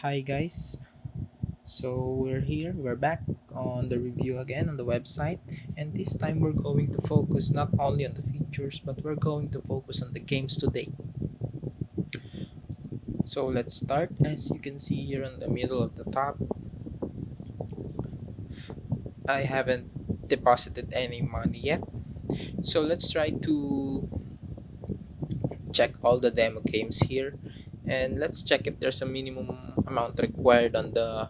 Hi guys, so we're back on the review again on the website, and this time we're going to focus not only on the features but we're going to focus on the games today. So let's start. As you can see here on the middle of the top, I haven't deposited any money yet, so let's try to check all the demo games here, and let's check if there's a minimum amount required on the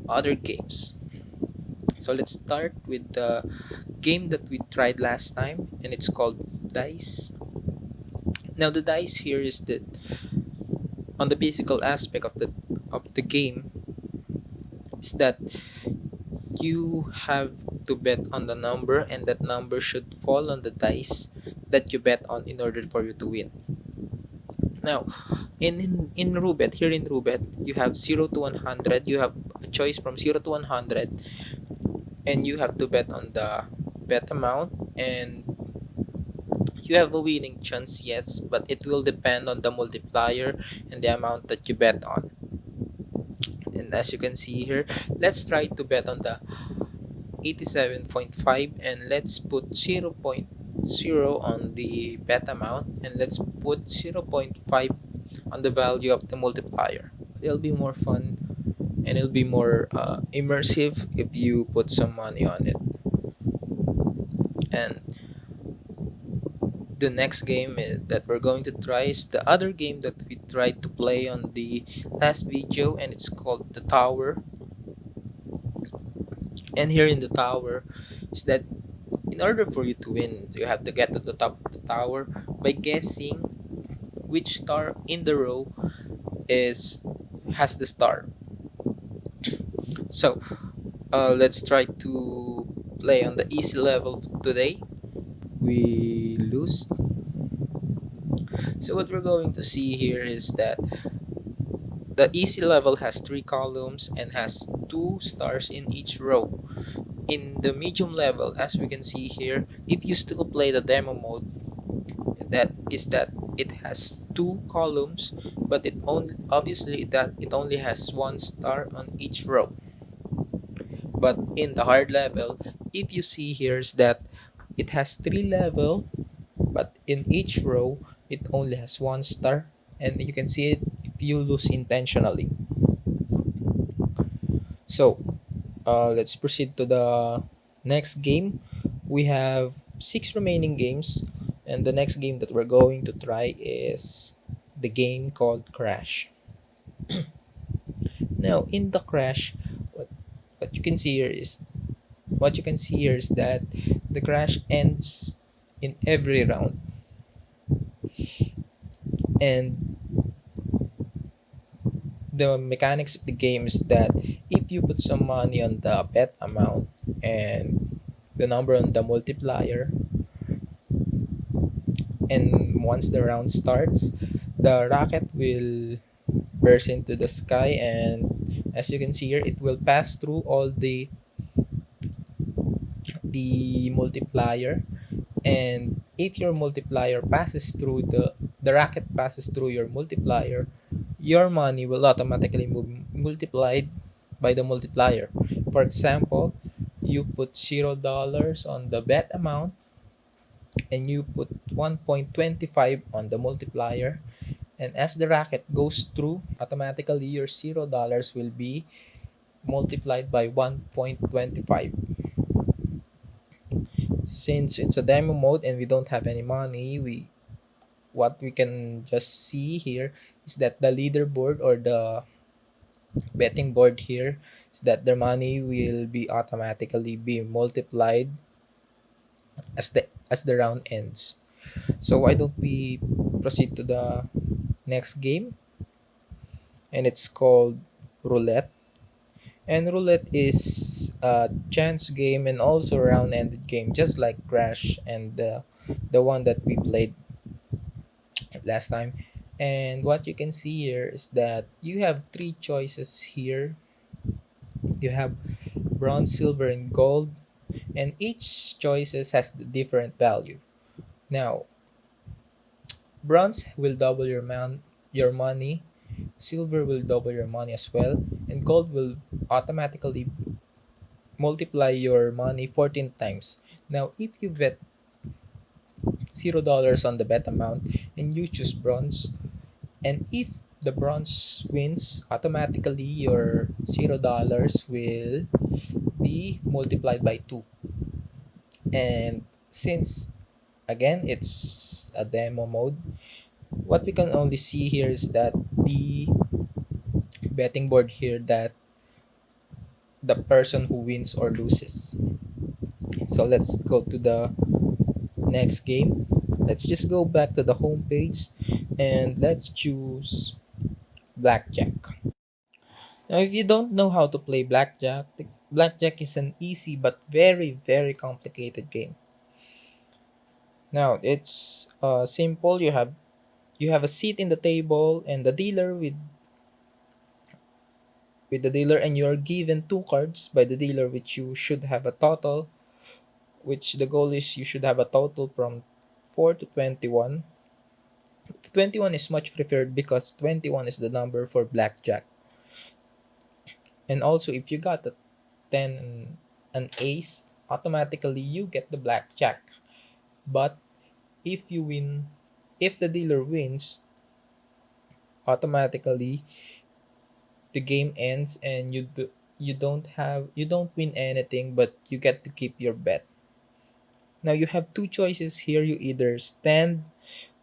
other games. So let's start with the game that we tried last time, and it's called Dice. Now the dice here is that on the physical aspect of the game is that you have to bet on the number, and that number should fall on the dice that you bet on in order for you to win. Now in Roobet, here in Roobet, you have 0 to 100. You have a choice from 0 to 100, and you have to bet on the bet amount, and you have a winning chance, yes, but it will depend on the multiplier and the amount that you bet on. And as you can see here, let's try to bet on the 87.5, and let's put zero point 0.0 on the bet amount, and let's put 0.5 on the value of the multiplier. It'll be more fun and it'll be more immersive if you put some money on it. And the next game that we're going to try is the other game that we tried to play on the last video, and it's called the Tower. And here in the Tower is that in order for you to win, you have to get to the top of the tower by guessing which star in the row is has the star. So let's try to play on the easy level today. We lose. So what we're going to see here is that the easy level has three columns and has two stars in each row. In the medium level, as we can see here, if you still play the demo mode, that it has two columns, but it only obviously that it only has one star on each row. But in the hard level, if you see here is that it has three level, but in each row it only has one star, and you can see it if you lose intentionally. So let's proceed to the next game. We have six remaining games, and the next game that we're going to try is the game called Crash. Now, in the Crash, what you can see here is what you can see here is that the Crash ends in every round, and the mechanics of the game is that if you put some money on the bet amount and the number on the multiplier, and once the round starts, the rocket will burst into the sky, and as you can see here, it will pass through all the multiplier. And if your multiplier passes through the rocket passes through your multiplier, your money will automatically move multiplied by the multiplier. For example, you put $0 on the bet amount, and you put 1.25 on the multiplier, and as the racket goes through, automatically your $0 will be multiplied by 1.25. Since it's a demo mode and we don't have any money, we what we can just see here is that the leaderboard or the betting board here is that their money will be automatically be multiplied as the round ends. So why don't we proceed to the next game, and it's called Roulette. And Roulette is a chance game and also round ended game, just like Crash and the one that we played last time. And what you can see here is that you have three choices here. You have bronze, silver, and gold, and each choices has the different value. Now, bronze will double your money, silver will double your money as well, and gold will automatically multiply your money 14 times. Now, if you bet $0 on the bet amount and you choose bronze, and if the bronze wins, automatically your $0 will be multiplied by 2. And since again it's a demo mode, what we can only see here is that the betting board here that the person who wins or loses. So let's go to the next game. Let's just go back to the home page and let's choose blackjack. Now, if you don't know how to play blackjack, blackjack is an easy but very, very complicated game. Now, it's simple. You have a seat in the table and the dealer with the dealer, and you're given two cards by the dealer, which you should have a total. Which the goal is you should have a total from 4 to 21. 21 is much preferred because 21 is the number for blackjack. And also, if you got a 10 and an ace, automatically you get the blackjack. But if you win, if the dealer wins, automatically the game ends and you don't win anything, but you get to keep your bet. Now you have two choices here. You either stand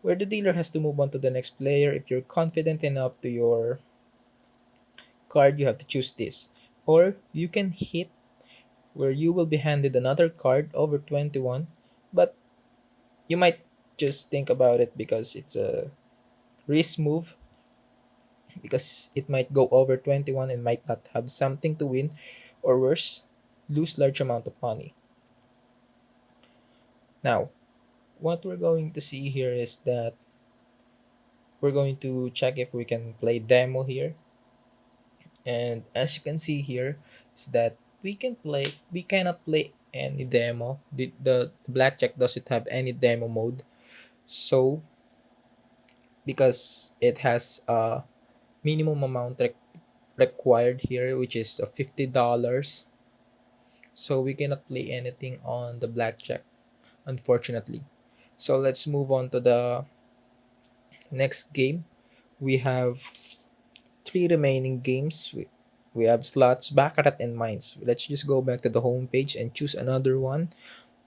where the dealer has to move on to the next player. If you're confident enough to your card, you have to choose this. Or you can hit where you will be handed another card over 21, but you might just think about it because it's a risk move, because it might go over 21 and might not have something to win, or worse, lose large amount of money. Now, what we're going to see here is that we're going to check if we can play demo here. And as you can see here is that we cannot play any demo. The blackjack doesn't have any demo mode. So because it has a minimum amount required here, which is $50, so we cannot play anything on the blackjack, unfortunately. So let's move on to the next game. We have three remaining games. We have slots, baccarat, and mines. Let's just go back to the home page and choose another one.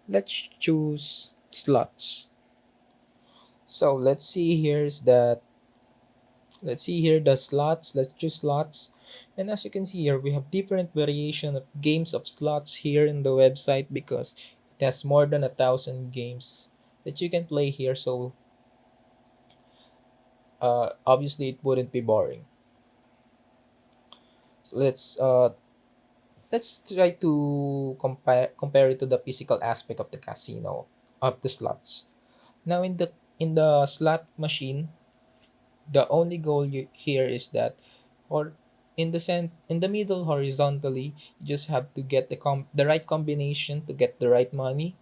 Let's choose slots. So let's see here the slots. Let's choose slots. And as you can see here, we have different variation of games of slots here in the website because it has more than 1,000 games that you can play here. So obviously it wouldn't be boring. So let's try to compare it to the physical aspect of the casino of the slots. Now in the slot machine, the only goal here is that, or in the middle horizontally, you just have to get the right combination to get the right money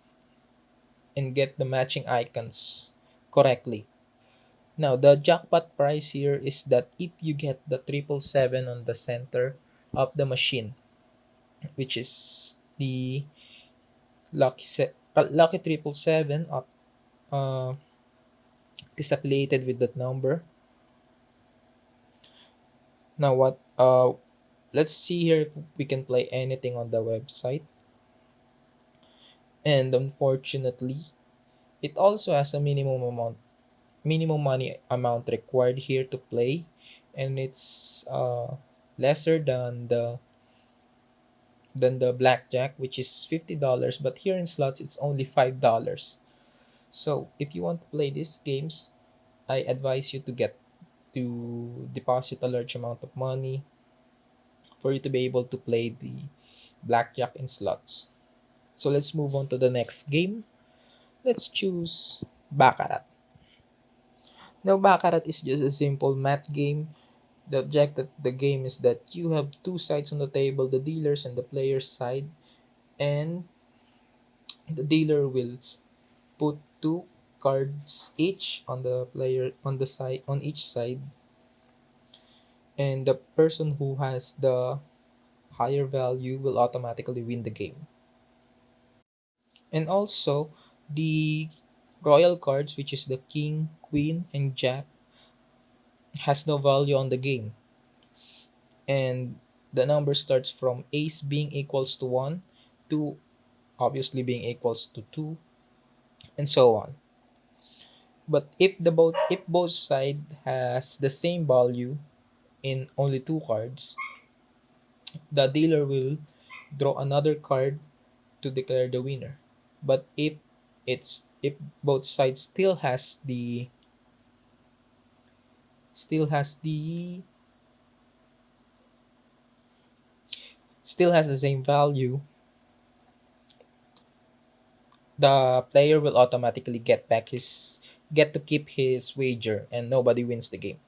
and get the matching icons correctly. Now the jackpot price here is that if you get the 777 on the center of the machine, which is the lucky 777, uh, is affiliated with that number. Now what let's see here if we can play anything on the website. And unfortunately, it also has a minimum money amount required here to play, and it's lesser than the blackjack, which is $50, but here in slots it's only $5. So if you want to play these games, I advise you to deposit a large amount of money for you to be able to play the blackjack and slots. So let's move on to the next game. Let's choose baccarat. Now baccarat is just a simple math game. The objective of the game is that you have two sides on the table, the dealer's and the player's side, and the dealer will put two cards each on the player on the side on each side, and the person who has the higher value will automatically win the game. And also, the royal cards, which is the king, queen, and jack, has no value on the game. And the number starts from ace being equals to 1, 2 obviously being equals to 2, and so on. But if both side has the same value in only two cards, the dealer will draw another card to declare the winner. But if both sides still has the still has the same value, the player will automatically get to keep his wager and nobody wins the game.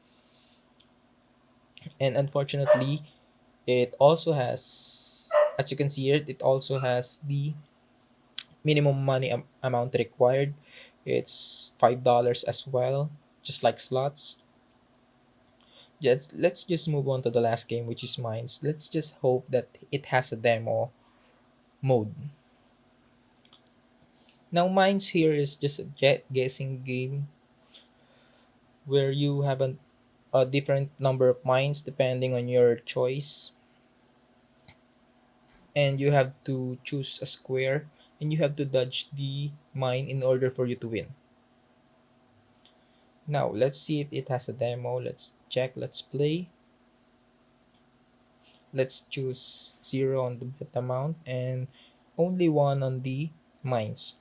And unfortunately, it also has, as you can see here, it also has the minimum money amount required. It's $5 as well, just like slots. Yeah, let's just move on to the last game, which is Mines. Let's just hope that it has a demo mode. Now, Mines here is just a guessing game where you have a different number of mines depending on your choice, and you have to choose a square and you have to dodge the mine in order for you to win. Now, let's see if it has a demo. Let's check, let's play. Let's choose 0 on the bet amount and only 1 on the mines.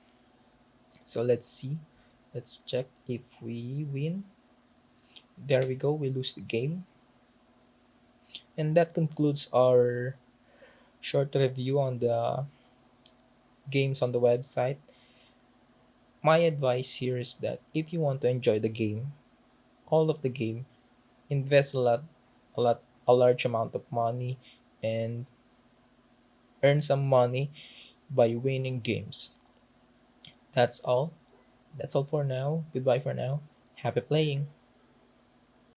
So let's see. Let's check if we win. There we go. We lose the game. And that concludes our short review on the games on the website. My advice here is that if you want to enjoy the game, all of the game, invest a large amount of money and earn some money by winning games. That's all. That's all for now. Goodbye for now. Happy playing.